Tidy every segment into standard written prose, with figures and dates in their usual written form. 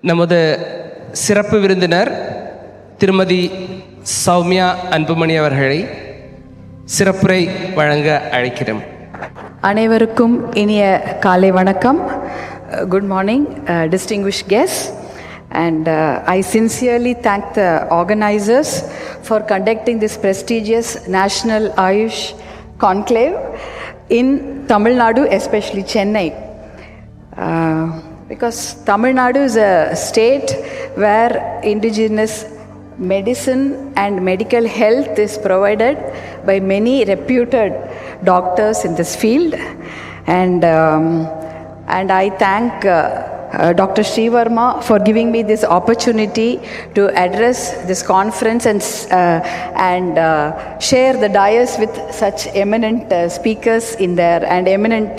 நமது சிறப்பு விருந்தினர் திருமதி சௌமியா அன்புமணி அவர்களை சிறப்புரை வழங்க அழைக்கிறோம். அனைவருக்கும் இனிய காலை வணக்கம். Good morning, distinguished guests. And I sincerely thank the organizers for conducting this prestigious National Ayush Conclave in Tamil Nadu, especially Chennai. Because Tamil Nadu is a state where indigenous medicine and medical health is provided by many reputed doctors in this field. And I thank Dr.Shree Varma for giving me this opportunity to address this conference and share the dais with such eminent speakers in their and eminent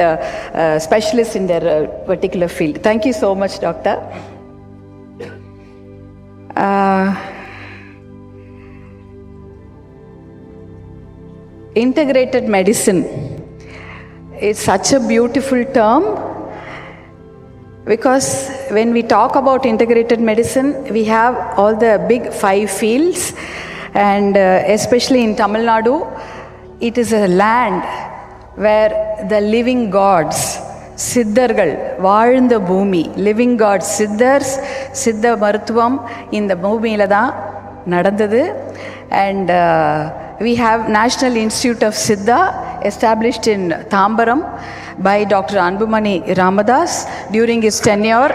specialists in their particular field. Thank you so much, Doctor. Integrated medicine is such a beautiful term. Because when we talk about integrated medicine, we have all the big 5 fields, and especially in Tamil Nadu, it is a land where the living gods, Siddhargal, வாழ்ந்த பூமி, living gods, Siddhars, Siddha மருத்துவம் இந்த பூமியில தான் நடந்தது. And we have National Institute of Siddha established in Thambaram by Dr. Anbumani Ramadas during his tenure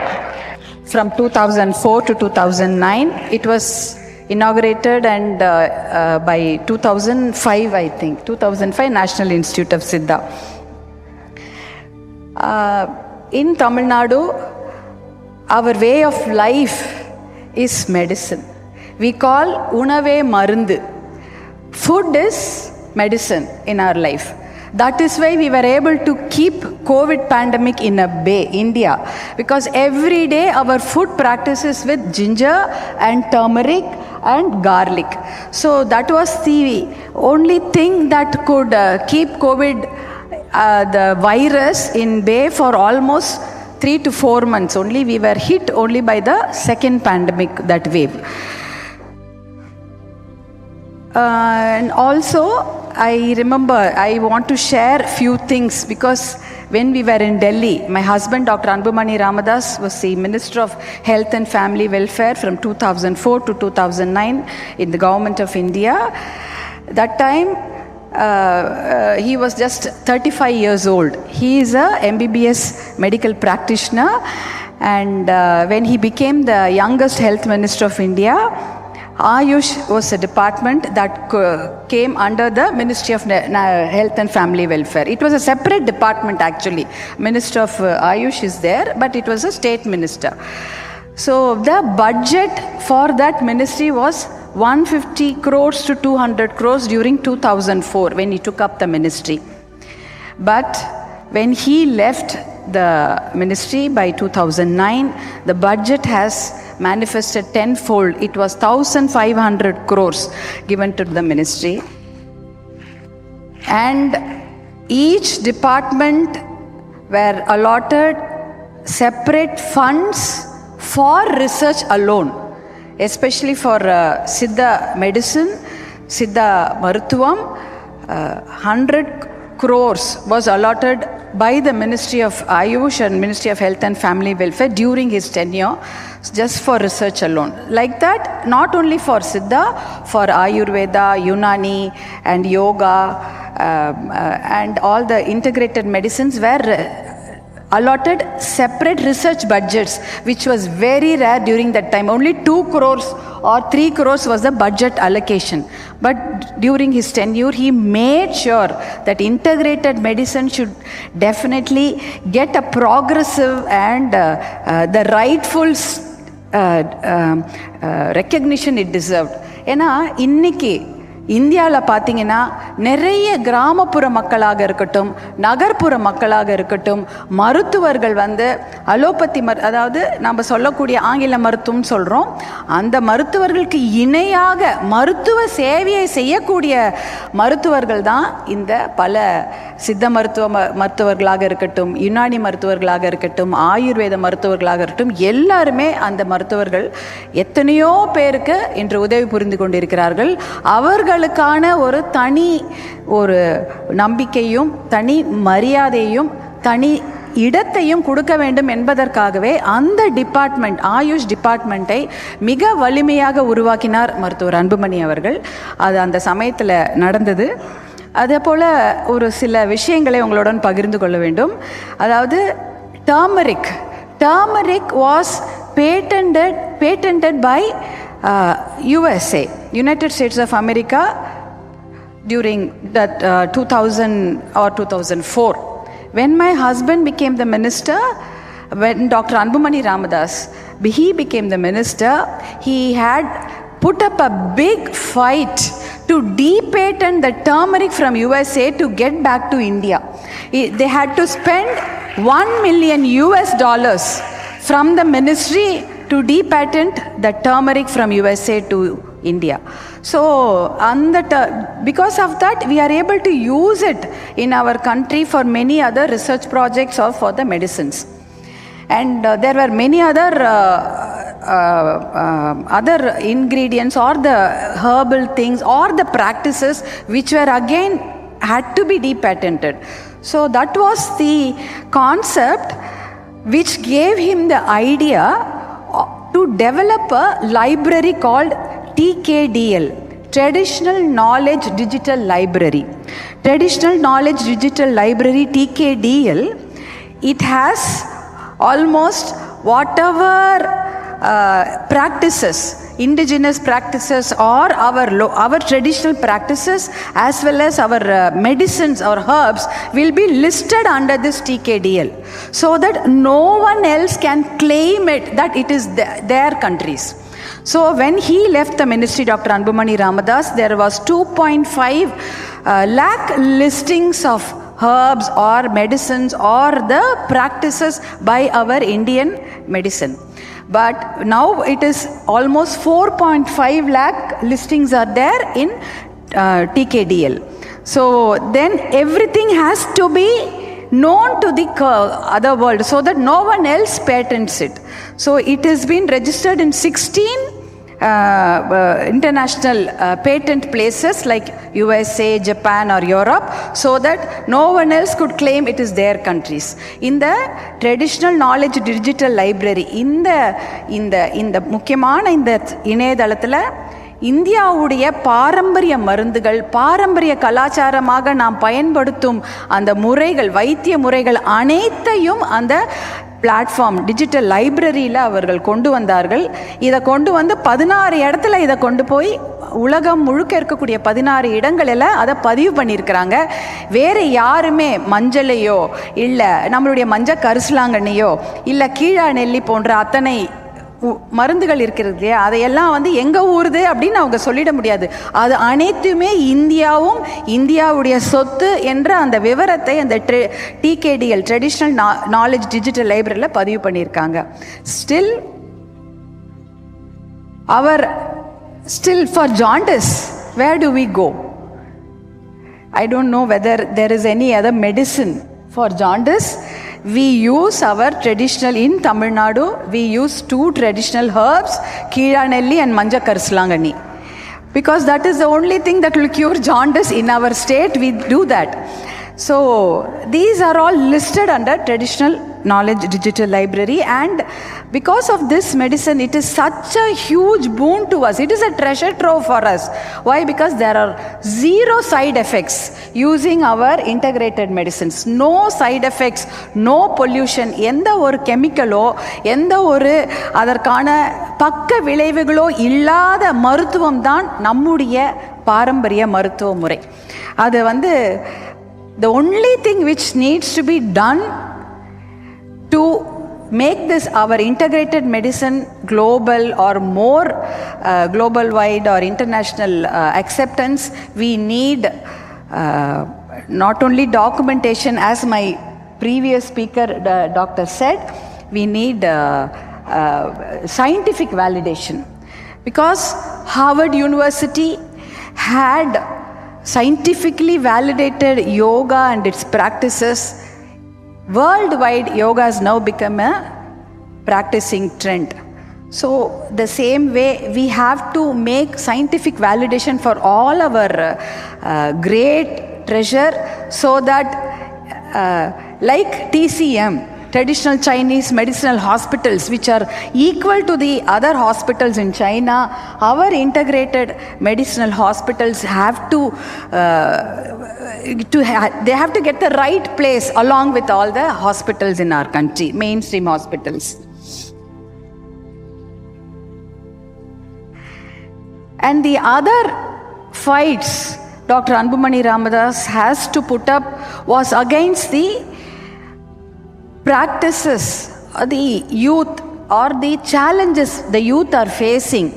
from 2004 to 2009. It was inaugurated and by 2005, I think, 2005 National Institute of Siddha. In Tamil Nadu, our way of life is medicine. We call unave marundu. Food is medicine in our life. That is why we were able to keep COVID pandemic in a bay, India, because every day our food practices with ginger and turmeric and garlic. So that was the only thing that could keep COVID, the virus, in bay for almost 3 to 4 months. Only we were hit only by the second pandemic, that wave. And also, I remember, I want to share few things, because when we were in Delhi, my husband, Dr. Anbumani Ramadas, was the Minister of Health and Family Welfare from 2004 to 2009 in the Government of India. That time, he was just 35 years old. He is a MBBS medical practitioner, and when he became the youngest Health Minister of India, Ayush was a department that came under the Ministry of Health and Family Welfare. It was a separate department actually. Minister of Ayush is there, but it was a state minister. So the budget for that ministry was 150 crores to 200 crores during 2004 when he took up the ministry. But when he left the ministry by 2009, the budget has manifested tenfold. It was 1,500 crores given to the ministry. And each department were allotted separate funds for research alone, especially for Siddha medicine, Siddha Maruthuvam. 100 crores was allotted by the Ministry of Ayush and Ministry of Health and Family Welfare during his tenure, just for research alone. Like that, not only for Siddha, for Ayurveda, Unani and Yoga and all the integrated medicines were allotted separate research budgets, which was very rare during that time. Only 2 crores or 3 crores was the budget allocation. But during his tenure, he made sure that integrated medicine should definitely get a progressive and the rightful recognition it deserved. ஏன்னா இன்னைக்கு இந்தியாவில் பார்த்தீங்கன்னா நிறைய கிராமப்புற மக்களாக இருக்கட்டும், நகர்ப்புற மக்களாக இருக்கட்டும், மருத்துவர்கள் அலோபதி அதாவது நம்ம சொல்லக்கூடிய ஆங்கில மருத்துவம் சொல்கிறோம், அந்த மருத்துவர்களுக்கு இணையாக மருத்துவ சேவையை செய்யக்கூடிய மருத்துவர்கள் தான் இந்த பல சித்த மருத்துவர்களாக இருக்கட்டும், யுனானி மருத்துவர்களாக இருக்கட்டும், ஆயுர்வேத மருத்துவர்களாக இருக்கட்டும், எல்லாருமே அந்த மருத்துவர்கள் எத்தனையோ பேருக்கு இன்று உதவி புரிந்து கொண்டிருக்கிறார்கள். அவர்களுக்கான ஒரு தனி ஒரு நம்பிக்கையும் தனி மரியாதையும் தனி இடத்தையும் கொடுக்க வேண்டும் என்பதற்காகவே அந்த டிபார்ட்மெண்ட், ஆயுஷ் டிபார்ட்மெண்ட்டை மிக வலிமையாக உருவாக்கினார் மருத்துவர் அன்புமணி அவர்கள். அது அந்த சமயத்தில் நடந்தது. அதே போல் ஒரு சில விஷயங்களை உங்களுடன் பகிர்ந்து கொள்ள வேண்டும். அதாவது turmeric was patented by USA, United States of America, during that 2000 or 2004. When my husband became the minister, when Dr. Anbumani Ramadas, he became the minister, he had put up a big fight to de-patent the turmeric from USA to get back to India. They had to spend $1 million from the ministry to de-patent the turmeric from USA to India. So, because of that, we are able to use it in our country for many other research projects or for the medicines. And there were many other ingredients or the herbal things or the practices which were again had to be de-patented. So that was the concept which gave him the idea to develop a library called TKDL, Traditional Knowledge Digital Library. Traditional Knowledge Digital Library, TKDL, it has almost whatever practices, indigenous practices or our traditional practices as well as our medicines or herbs will be listed under this TKDL, so that no one else can claim it that it is their countries. So when he left the ministry, Dr. Anbumani Ramadas, there was 2.5 lakh listings of herbs or medicines or the practices by our Indian medicine. But now it is almost 4.5 lakh listings are there in TKDL. So then everything has to be known to the other world so that no one else patents it. So it has been registered in 16 international patent places like USA, Japan or Europe, so that no one else could claim it is their countries. In the Traditional Knowledge Digital Library, இந்த முக்கியமான இந்த இணையதளத்தில் இந்தியாவுடைய பாரம்பரிய மருந்துகள், பாரம்பரிய கலாச்சாரமாக நாம் பயன்படுத்தும் அந்த முறைகள், வைத்திய முறைகள் அனைத்தையும் அந்த பிளாட்ஃபார்ம் டிஜிட்டல் லைப்ரரியில் அவர்கள் கொண்டு வந்தார்கள். இதை கொண்டு வந்து 16 இடத்துல இதை கொண்டு போய் உலகம் முழுக்க இருக்கக்கூடிய 16 இடங்களில் அதை பதிவு பண்ணியிருக்கிறாங்க. வேறு யாருமே மஞ்சளையோ இல்லை நம்மளுடைய மஞ்சள் கரிசலாங்கண்ணியோ இல்லை கீழா நெல்லி போன்ற அத்தனை மருந்துகள் இருக்கிறது இல்லையா, அதையெல்லாம் வந்து எங்கள் ஊருது அப்படின்னு அவங்க சொல்லிட முடியாது. அது அனைத்துமே இந்தியாவும் இந்தியாவுடைய சொத்து என்ற அந்த விவரத்தை அந்த TKDL, ட்ரெடிஷ்னல் நாலேஜ் டிஜிட்டல் லைப்ரரியில் பதிவு பண்ணியிருக்காங்க. Still for jaundice, where do we go? I don't know whether there is any other medicine for jaundice. We use our traditional, in Tamil Nadu, we use 2 traditional herbs, Keelanelli and Manja Karslangani. Because that is the only thing that will cure jaundice in our state, we do that. So these are all listed under Traditional Knowledge Digital Library, and because of this medicine, it is such a huge boon to us. It is a treasure trove for us. Why? Because there are 0 side effects using our integrated medicines. No side effects, no pollution. எந்த ஒரு கெமிக்கலோ எந்த ஒரு அதற்கான பக்க விளைவுகளோ இல்லாத மருத்துவம் தான் நம்முடைய பாரம்பரிய மருத்துவ முறை. அது வந்து the only thing which needs to be done to make this our integrated medicine global or more global wide or international acceptance, we need not only documentation, as my previous speaker doctor said, we need scientific validation, because Harvard University had scientifically validated yoga and its practices. Worldwide, yoga has now become a practicing trend. So the same way, we have to make scientific validation for all our great treasure, so that like TCM, traditional Chinese medicinal hospitals, which are equal to the other hospitals in China, our integrated medicinal hospitals have to they have to get the right place along with all the hospitals in our country, mainstream hospitals. And the other fights Dr. Anbumani Ramadas has to put up was against the practices the youth or the challenges the youth are facing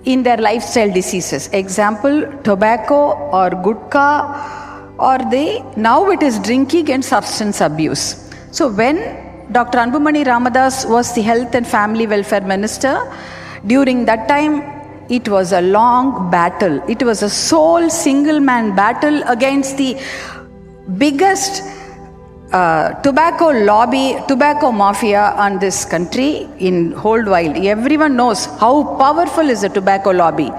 in their lifestyle diseases. Example, tobacco or gutka, or now it is drinking and substance abuse. So when Dr. Anbumani Ramadas was the Health and Family Welfare Minister, during that time, it was a long battle. It was a sole single-man battle against the biggest tobacco lobby, tobacco mafia on this country in whole world. Everyone knows how powerful is the tobacco lobby.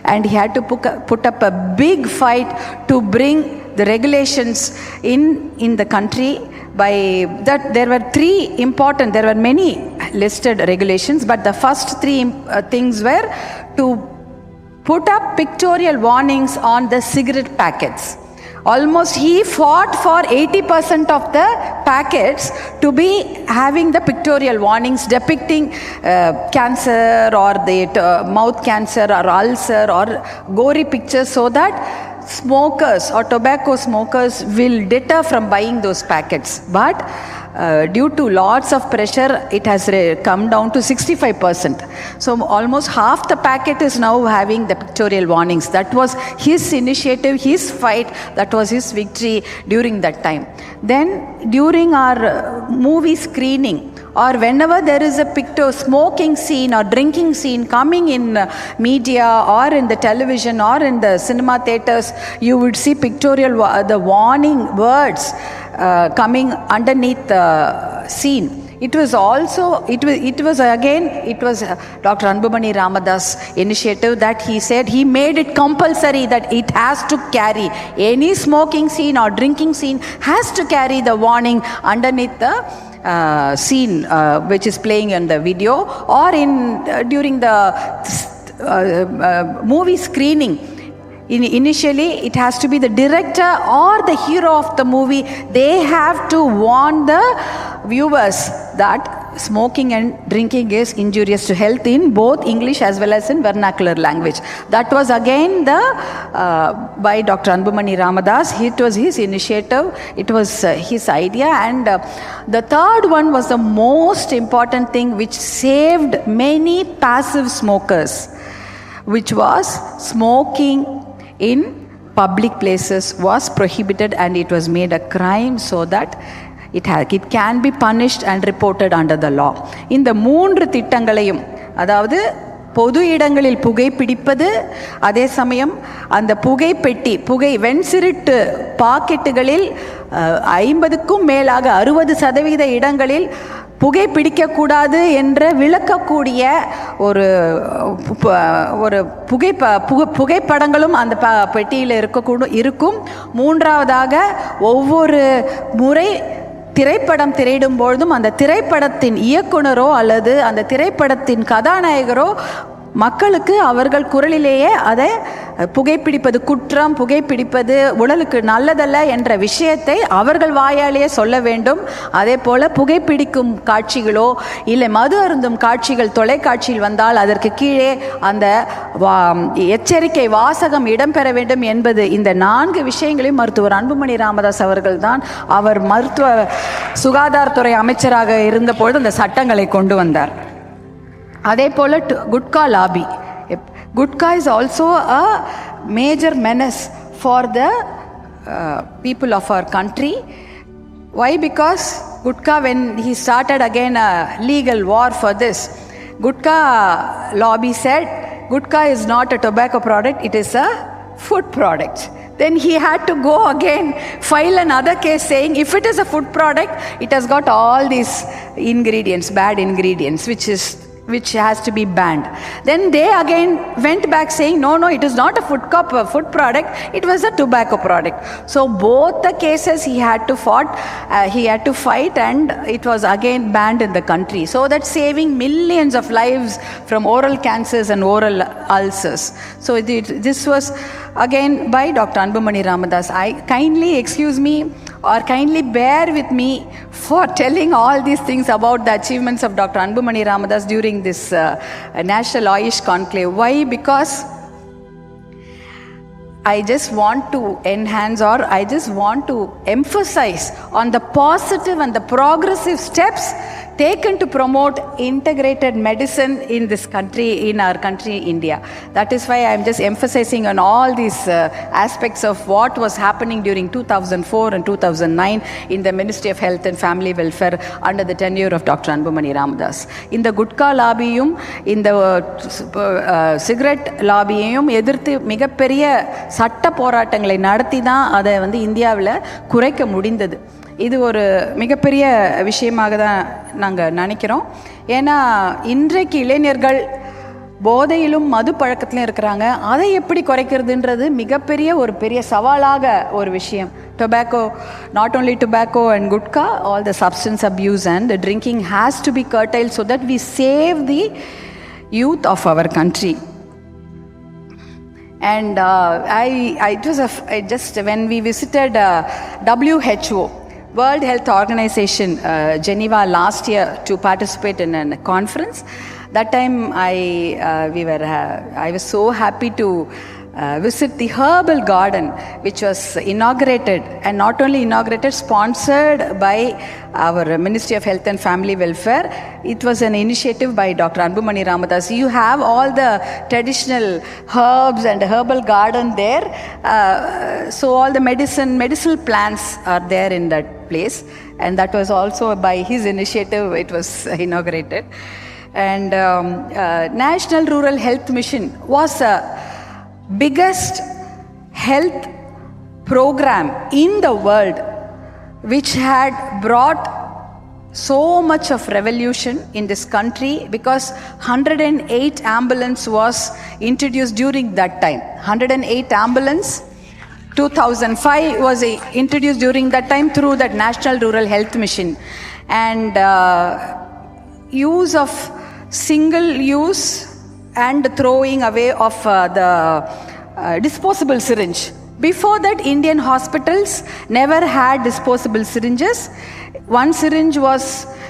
And he had to put up a big fight to bring the regulations in the country. By that, there were there were many listed regulations, but the first three things were to put up pictorial warnings on the cigarette packets. Almost he fought for 80% of the packets to be having the pictorial warnings depicting cancer or the mouth cancer or ulcer or gory pictures, so that smokers or tobacco smokers will deter from buying those packets. But due to lots of pressure, it has come down to 65%. So almost half the packet is now having the pictorial warnings. That was his initiative, his fight, that was his victory during that time. Then during our movie screening, or whenever there is a smoking scene or drinking scene coming in media or in the television or in the cinema theaters, you would see pictorial the warning words coming underneath the scene. It was Dr. Anbumani Ramadas' initiative that he said he made it compulsory that it has to carry, any smoking scene or drinking scene has to carry the warning underneath the scene which is playing in the video, or during the movie screening. Initially, it has to be the director or the hero of the movie. They have to warn the viewers that smoking and drinking is injurious to health in both English as well as in vernacular language. That was again by Dr. Anbumani Ramadas. It was his initiative. It was his idea. And the third one was the most important thing, which saved many passive smokers, which was smoking in public places was prohibited, and it was made a crime, so that it can be punished and reported under the law. இந்த 3 திட்டங்களையும், அதாவது பொது இடங்களில் புகைப்பிடிப்பது, அதே சமயம் அந்த புகை வெண்சிரிட்டு பாக்கெட்டுகளில் 50க்கும் மேலாக 60% இடங்களில் புகை பிடிக்கக்கூடாது என்று விளக்கக்கூடிய ஒரு புகைப்படங்களும் அந்த பெட்டியில் இருக்கும். மூன்றாவதாக, ஒவ்வொரு முறை திரைப்படம் திரையிடும் பொழுதும் அந்த திரைப்படத்தின் இயக்குனரோ அல்லது அந்த திரைப்படத்தின் கதாநாயகரோ மக்களுக்கு அவர்கள் குரலிலேயே அதை புகைப்பிடிப்பது குற்றம், புகைப்பிடிப்பது உடலுக்கு நல்லதல்ல என்ற விஷயத்தை அவர்கள் வாயாலேயே சொல்ல வேண்டும். அதே போல புகைப்பிடிக்கும் காட்சிகளோ இல்லை மது அருந்தும் காட்சிகள் தொலைக்காட்சியில் வந்தால் அதற்கு கீழே அந்த எச்சரிக்கை வாசகம் இடம்பெற வேண்டும் என்பது, இந்த 4 விஷயங்களையும் மருத்துவர் அன்புமணி ராமதாஸ் அவர்கள் தான் அவர் மருத்துவ சுகாதாரத்துறை அமைச்சராக இருந்தபொழுது அந்த சட்டங்களை கொண்டு வந்தார். அதே போல gutka lobby. Gutka is also a major menace for the people of our country. Why? Because Gutka, when he started again a legal war for this, Gutka lobby said Gutka is not a tobacco product, it is a food product. Then he had to go again, file another case saying if it is a food product, it has got all these ingredients, bad ingredients, which has to be banned. Then they again went back saying, no, it is not a food product, it was a tobacco product. So both the cases he had to fight, and it was again banned in the country. So that's saving millions of lives from oral cancers and oral ulcers. So this was again by Dr. Anbumani Ramadas. Kindly excuse me or kindly bear with me for telling all these things about the achievements of Dr. Anbumani Ramadas during this National Ayush Conclave. Why? Because I just want to enhance, or I just want to emphasize on the positive and the progressive steps taken to promote integrated medicine in this country, in our country, India. That is why I am just emphasizing on all these aspects of what was happening during 2004 and 2009 in the Ministry of Health and Family Welfare under the tenure of Dr. Anbumani Ramadas. In the Gutka lobbyum, in the cigarette lobbyum, எதிர்த்து மிகப்பெரிய சட்ட போராட்டங்களை நடத்தி தான் அதை இந்தியாவில் குறைக்க முடிந்தது. இது ஒரு மிகப்பெரிய விஷயமாக தான் நாங்கள் நினைக்கிறோம். ஏன்னா இன்றைக்கு இளைஞர்கள் போதையிலும் மது பழக்கத்திலும் இருக்கிறாங்க. அதை எப்படி குறைக்கிறதுன்றது மிகப்பெரிய ஒரு பெரிய சவாலாக ஒரு விஷயம். Tobacco, not only tobacco and gutka, all the substance abuse and the drinking has to be curtailed so that we save the youth of our country. And just when we visited WHO, World Health Organization, Geneva last year to participate in a conference. That time I was so happy to visit the herbal garden, which was inaugurated, and not only inaugurated, sponsored by our Ministry of Health and Family Welfare. It was an initiative by Dr. Anbumani Ramadas. You have all the traditional herbs and herbal garden there. So all the medicinal plants are there in that place, and that was also by his initiative it was inaugurated. And National Rural Health Mission was a biggest health program in the world, which had brought so much of revolution in this country, because 108 ambulance was introduced during that time. 108 ambulance, 2005 was introduced during that time through that National Rural Health Mission. And use of single use and throwing away of the disposable syringe. Before that, Indian hospitals never had disposable syringes. One syringe was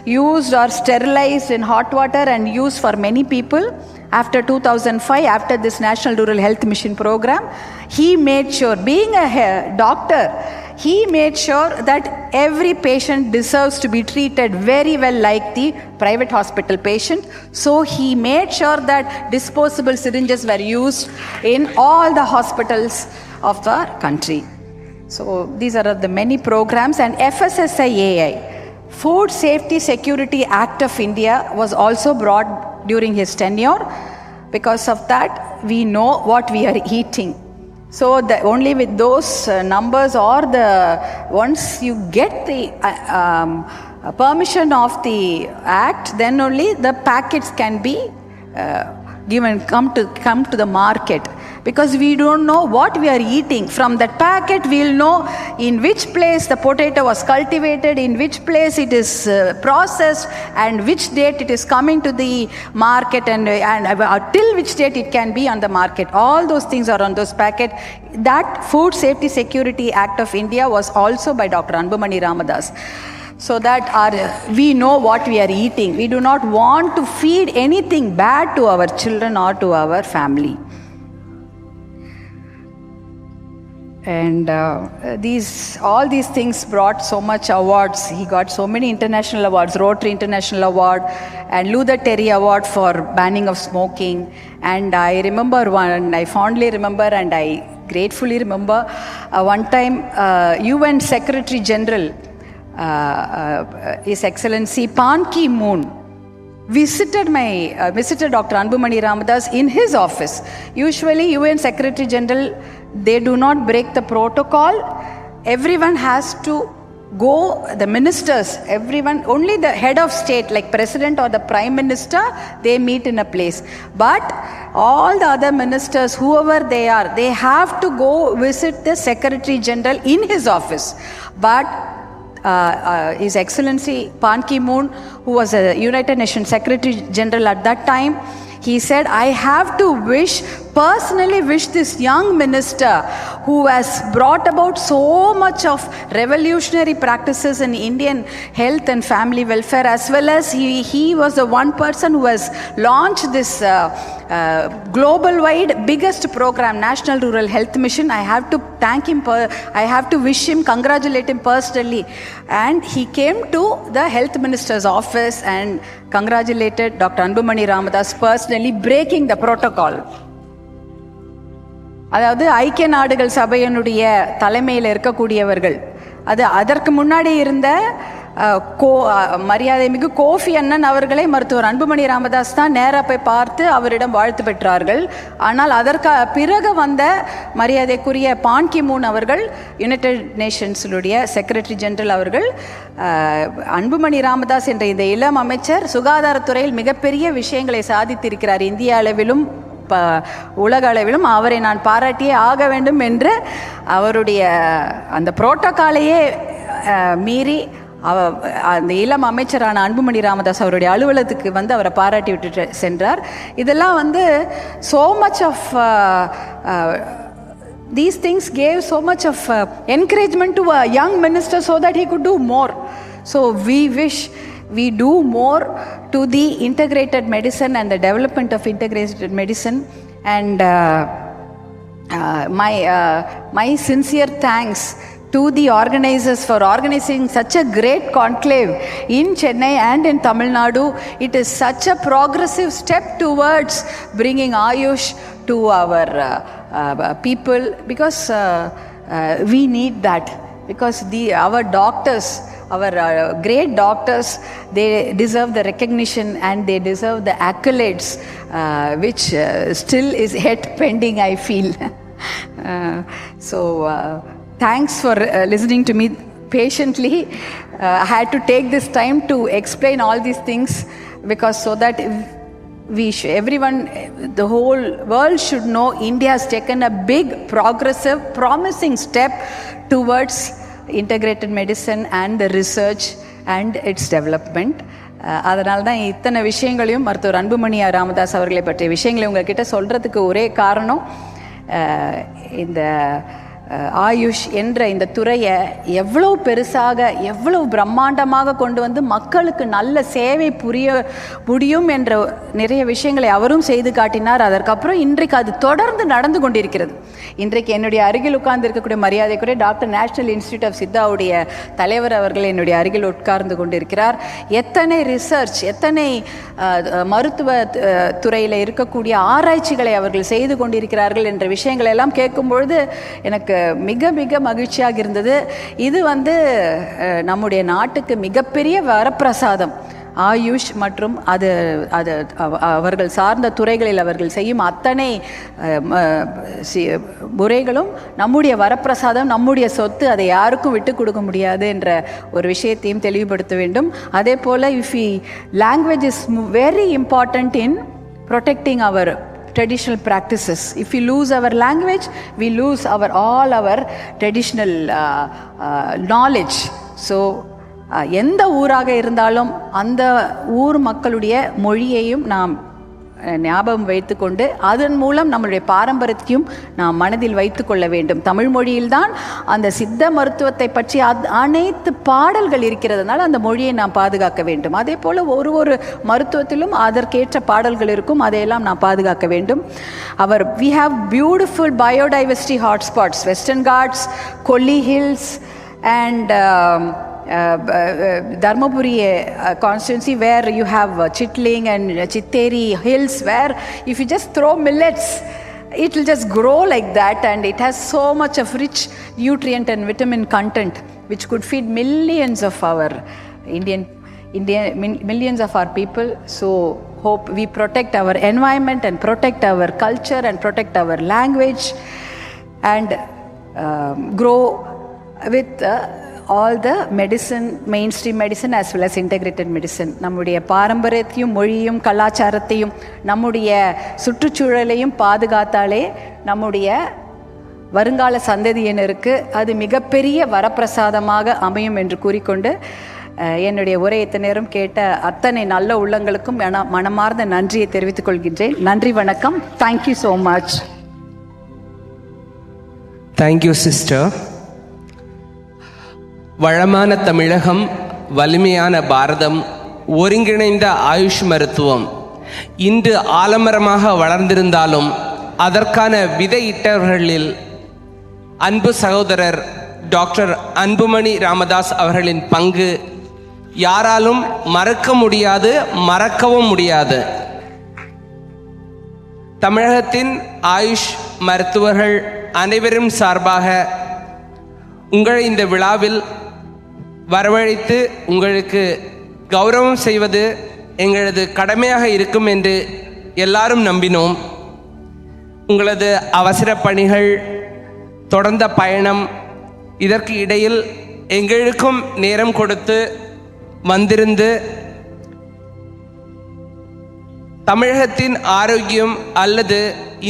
used or sterilized in hot water and used for many people. After 2005, after this National Rural Health Mission program, he made sure, being a doctor, he made sure that every patient deserves to be treated very well like the private hospital patient. So he made sure that disposable syringes were used in all the hospitals of the country. So these are the many programs. And FSSAI, Food Safety Security Act of India, was also brought during his tenure. Because of that, we know what we are eating. So only with those numbers, or once you get the permission of the act, then only the packets can be come to the market. Because we don't know what we are eating. From that packet, we will know in which place the potato was cultivated, in which place it is processed, and which date it is coming to the market, and till which date it can be on the market. All those things are on those packets. That Food Safety Security Act of India was also by Dr. Anbumani Ramadas. So that we know what we are eating. We do not want to feed anything bad to our children or to our family. And all these things brought so much awards. He got so many international awards, Rotary International Award and Luther Terry Award for banning of smoking. And I remember I fondly remember and I gratefully remember one time UN Secretary General, His Excellency Ban Ki-moon, visited Dr. Anbumani Ramadas in his office. Usually UN Secretary General, they do not break the protocol. Everyone has to go, the ministers, everyone, only the head of state like president or the prime minister, they meet in a place. But all the other ministers, whoever they are, they have to go visit the Secretary General in his office. But His Excellency Ban Ki-moon, who was a United Nations Secretary General at that time, he said, I have to personally wish this young minister who has brought about so much of revolutionary practices in Indian health and family welfare, as well as he was the one person who has launched this global wide biggest program, National Rural Health Mission. I have to thank him, I have to wish him, congratulate him personally. And he came to the health minister's office and congratulated Dr. Anbumani Ramadas personally, breaking the protocol. அதாவது ஐக்கிய நாடுகள் சபையினுடைய தலைமையில் இருக்கக்கூடியவர்கள், அது அதற்கு முன்னாடி இருந்த மரியாதைமிகு கோஃபி அண்ணன் அவர்களை மருத்துவர் அன்புமணி ராமதாஸ் தான் நேராக போய் பார்த்து அவரிடம் வாழ்த்து பெற்றார்கள். ஆனால் அதற்கு பிறகு வந்த மரியாதைக்குரிய பான் கி மூன் அவர்கள், யுனைடெட் நேஷன்ஸுடைய செக்ரட்டரி ஜெனரல் அவர்கள், அன்புமணி ராமதாஸ் என்ற இந்த இளம் அமைச்சர் சுகாதாரத்துறையில் மிகப்பெரிய விஷயங்களை சாதித்திருக்கிறார், இந்திய அளவிலும் உலக அளவிலும், அவரை நான் பாராட்டியே ஆக வேண்டும் என்று அவருடைய அந்த புரோட்டோகாலையே மீறி அந்த இளம் அமைச்சரான அன்புமணி ராமதாஸ் அவருடைய அலுவலகத்துக்கு வந்து அவரை பாராட்டி விட்டு சென்றார். இதெல்லாம் வந்து so much of these things gave so much of encouragement to a young minister so that he could do more. So we wish we do more to the integrated medicine and the development of integrated medicine, and my sincere thanks to the organizers for organizing such a great conclave in Chennai and in Tamil Nadu. It is such a progressive step towards bringing Ayush to our people, because we need that, because our doctors, our great doctors, they deserve the recognition and they deserve the accolades, which still is yet pending, I feel. Thanks for listening to me patiently. I had to take this time to explain all these things, because so that everyone, the whole world should know India has taken a big, progressive, promising step towards integrated medicine and the research and its development. அதனால தான் இத்தனை விஷயங்களையும் மருத்துவர் அன்புமணி ராமதாஸ் அவர்களை பற்றிய விஷயங்களை உங்ககிட்ட சொல்கிறதுக்கு ஒரே காரணம், இந்த ஆயுஷ் என்ற இந்த துறையை எவ்வளோ பெருசாக, எவ்வளோ பிரம்மாண்டமாக கொண்டு வந்து மக்களுக்கு நல்ல சேவை புரிய முடியும் என்ற நிறைய விஷயங்களை அவரும் செய்து காட்டினார். அதற்கப்புறம் இன்றைக்கு அது தொடர்ந்து நடந்து கொண்டிருக்கிறது. இன்றைக்கு என்னுடைய அருகில் உட்கார்ந்து இருக்கக்கூடிய மரியாதைக்குரிய டாக்டர் நேஷனல் இன்ஸ்டிடியூட் ஆஃப் சித்தாவுடைய தலைவர் அவர்கள் என்னுடைய அருகில் உட்கார்ந்து கொண்டிருக்கிறார். எத்தனை ரிசர்ச், எத்தனை மருத்துவ துறையில் இருக்கக்கூடிய ஆராய்ச்சிகளை அவர்கள் செய்து கொண்டிருக்கிறார்கள் என்ற விஷயங்களை எல்லாம் கேட்கும்பொழுது எனக்கு மிக மிக மகிழ்ச்சியாக இருந்தது. இது வந்து நம்முடைய நாட்டுக்கு மிகப்பெரிய வரப்பிரசாதம். ஆயுஷ் மற்றும் அது அவர்கள் சார்ந்த துறைகளில் அவர்கள் செய்யும் அத்தனை முறைகளும் நம்முடைய வரப்பிரசாதம், நம்முடைய சொத்து, அதை யாருக்கும் விட்டு கொடுக்க முடியாது என்ற ஒரு விஷயத்தையும் தெளிவுபடுத்த வேண்டும். அதே போல் language is very important in protecting our traditional practices. If we lose our language, we lose all our traditional knowledge. So எந்த ஊராக இருந்தாலும் அந்த ஊர் மக்களுடைய மொழியையும் நாம் ஞாபகம் வைத்துக்கொண்டு அதன் மூலம் நம்மளுடைய பாரம்பரியத்தையும் நாம் மனதில் வைத்து கொள்ள வேண்டும். தமிழ் மொழியில்தான் அந்த சித்த மருத்துவத்தை பற்றி அனைத்து பாடல்கள் இருக்கிறதுனால அந்த மொழியை நாம் பாதுகாக்க வேண்டும். அதே போல் ஒரு மருத்துவத்திலும் அதற்கேற்ற பாடல்கள் இருக்கும், அதையெல்லாம் நாம் பாதுகாக்க வேண்டும். we have beautiful biodiversity hotspots, Western Ghats, Kolli Hills and Dharmapuri constituency, where you have Chitling and Chitteri hills, where if you just throw millets, it will just grow like that, and it has so much of rich nutrient and vitamin content which could feed millions of our millions of our people. So hope we protect our environment and protect our culture and protect our language and grow with all the medicine, mainstream medicine as well as integrated medicine. நம்முடைய பாரம்பரியத்தையும் மொழியும் கலாச்சாரத்தையும் நம்முடைய சுற்றுச்சூழலையும் பாதுகாத்தாலே நம்முடைய வருங்கால சந்ததியினருக்கு அது மிகப்பெரிய வரப்பிரசாதமாக அமையும் என்று கூறிக்கொண்டு என்னுடைய உரையை இத்தனை நேரம் கேட்ட அத்தனை நல்ல உள்ளங்களுக்கும் மனமார்ந்த நன்றியை தெரிவித்துக் கொள்கின்றேன். நன்றி, வணக்கம். Thank you so much. Thank you sister. வளமான தமிழகம், வலிமையான பாரதம், ஒருங்கிணைந்த ஆயுஷ் மருத்துவம் இன்று ஆலமரமாக வளர்ந்திருந்தாலும் அதற்கான விதையிட்டவர்களில் அன்பு சகோதரர் டாக்டர் அன்புமணி ராமதாஸ் அவர்களின் பங்கு யாராலும் மறக்க முடியாது, மறக்கவும் முடியாது. தமிழகத்தின் ஆயுஷ் மருத்துவர்கள் அனைவரும் சார்பாக உங்களை இந்த விழாவில் வரவழைத்து உங்களுக்கு கௌரவம் செய்வது எங்களது கடமையாக இருக்கும் என்று எல்லாரும் நம்பினோம். உங்களது அவசர பணிகள், தொடர்ந்த பயணம், இதற்கு இடையில் எங்களுக்கும் நேரம் கொடுத்து வந்திருந்து தமிழகத்தின் ஆரோக்கியம் அல்லது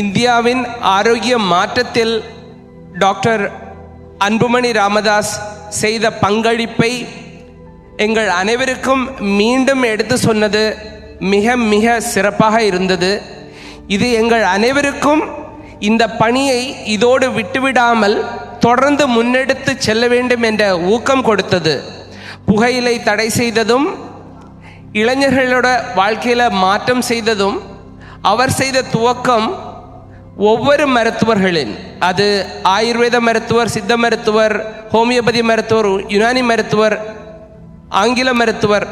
இந்தியாவின் ஆரோக்கிய மாற்றத்தில் டாக்டர் அன்புமணி ராமதாஸ் செய்த பங்களிப்பை எங்கள் அனைவருக்கும் மீண்டும் எடுத்து சொன்னது மிக மிக சிறப்பாக இருந்தது. இது எங்கள் அனைவருக்கும் இந்த பணியை இதோடு விட்டுவிடாமல் தொடர்ந்து முன்னெடுத்து செல்ல வேண்டும் என்ற ஊக்கம் கொடுத்தது. புகையிலை தடை செய்ததும், இளைஞர்களோட வாழ்க்கையில் மாற்றம் செய்ததும் அவர் செய்த துவக்கம் ஒவ்வொரு மருத்துவர்களின், அது ஆயுர்வேத மருத்துவர், சித்த மருத்துவர், ஹோமியோபதி மருத்துவர், யுனானி மருத்துவர், ஆங்கில மருத்துவர்,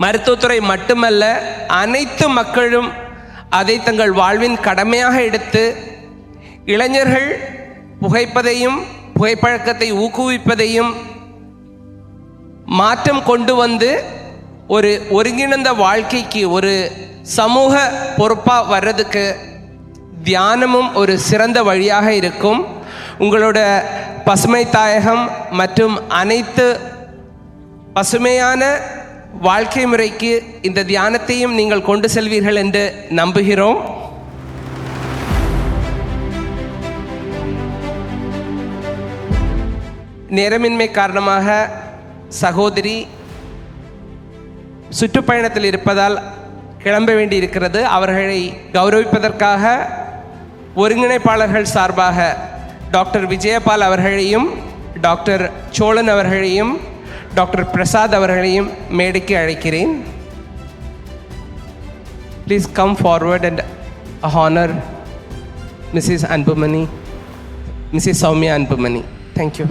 மருத்துவத்துறை மட்டுமல்ல அனைத்து மக்களும் அதை தங்கள் வாழ்வின் கடமையாக எடுத்து இளைஞர்கள் புகைப்பதையும் புகைப்பழக்கத்தை ஊக்குவிப்பதையும் மாற்றம் கொண்டு வந்து ஒரு ஒருங்கிணைந்த வாழ்க்கைக்கு, ஒரு சமூக பொறுப்பாக வர்றதுக்கு தியானமும் ஒரு சிறந்த வழியாக இருக்கும். உங்களோட பசுமை தாயகம் மற்றும் அனைத்து பசுமையான வாழ்க்கை முறைக்கு இந்த தியானத்தையும் நீங்கள் கொண்டு செல்வீர்கள் என்று நம்புகிறோம். நேரமின்மை காரணமாக சகோதரி சுற்றுப்பயணத்தில் இருப்பதால் கிளம்ப வேண்டி இருக்கிறது. அவர்களை கௌரவிப்பதற்காக ஒருங்கிணைப்பாளர்கள் சார்பாக டாக்டர் விஜயபால் அவர்களையும், டாக்டர் சோழன் அவர்களையும், டாக்டர் பிரசாத் அவர்களையும் மேடைக்கு அழைக்கிறேன். Please come forward and honour Mrs. Anbumani, Mrs. Sowmiya Anbumani. Thank you.